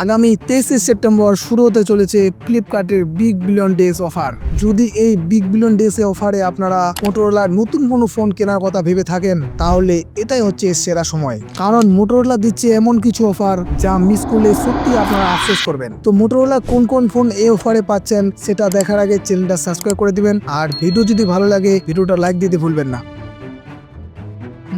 আগামী 23 সেপ্টেম্বর শুরু হতে চলেছে ফ্লিপকার্টের বিগ বিলিয়ন ডেজ অফার। যদি এই বিগ বিলিয়ন ডেজ অফারে আপনারা মোটরোলার নতুন কোনো ফোন কেনার কথা ভেবে থাকেন, তাহলে এটাই হচ্ছে সেরা সময়। কারণ মোটরোলা দিচ্ছে এমন কিছু অফার যা মিস করলে সত্যি আপনারা আফসোস করবেন। তো মোটরোলা কোন কোন ফোন এই অফারে পাচ্ছেন সেটা দেখার আগে চ্যানেলটা সাবস্ক্রাইব করে দিবেন, আর ভিডিও যদি ভালো লাগে ভিডিওটা লাইক দিতে ভুলবেন না।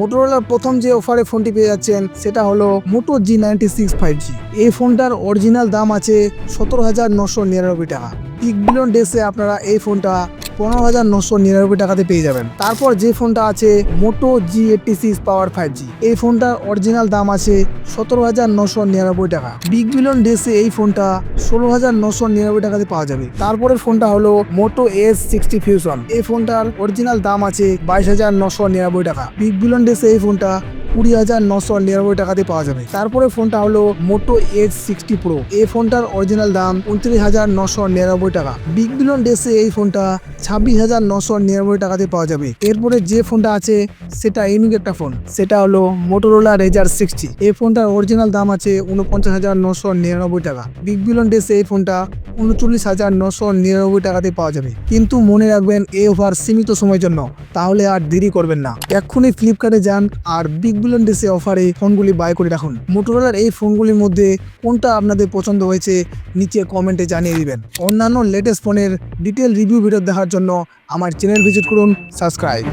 মোটরোলার প্রথম যে অফারে ফোনটি পেয়ে যাচ্ছেন সেটা হলো মোটো G96 5G। এই ফোনটার অরিজিনাল দাম আছে 17,999 টাকা। বিগ বিলিয়ন ডেসে আপনারা এই ফোনটা 15,999 টাকাতে পেয়ে যাবেন। তারপর যে ফোনটা আছে মোটো G86 পাওয়ার 5G, এই ফোনটার অরিজিনাল দাম আছে 17,999 টাকা। বিগ বিলিয়ন ডেসে এই ফোনটা 16,999 টাকাতে পাওয়া যাবে। তারপরের ফোনটা হলো মোটো S60 ফিউশন। এই ফোনটার অরিজিনাল দাম আছে 22,999 টাকা। বিগ বিলিয়ন ডেসে এই ফোনটা 20,999 টাকাতে পাওয়া যাবে। তারপরে ফোনটা হলো মোটো H60 প্রো। এই ফোনটার অরিজিনাল দাম 29,999 টাকা। বিগ বিলিয়ন ডেসে এই ফোনটা 26,999 টাকাতে পাওয়া যাবে। এরপরে যে ফোনটা আছে সেটা ইউনিক একটা ফোন, সেটা হলো মোটরোলা Razr 60। এই ফোনটার অরিজিনাল দাম আছে 49,999 টাকা। বিগ বিলিয়ন ডেসে এই ফোনটা 39,999 টাকাতে পাওয়া যাবে। কিন্তু মনে রাখবেন এই অফার সীমিত সময়ের জন্য, তাহলে আর দেরি করবেন না, এক্ষুনি ফ্লিপকার্টে যান আর বিগ বিলিয়ন ডেসে অফারে ফোনগুলি বাই করে রাখুন। মোটরোলার এই ফোনগুলির মধ্যে কোনটা আপনাদের পছন্দ হয়েছে নিচে কমেন্টে জানিয়ে দিবেন। অন্যান্য লেটেস্ট ফোনের ডিটেল রিভিউ ভিডিও দেখার জন্য আমার চ্যানেল ভিজিট করুন, সাবস্ক্রাইব।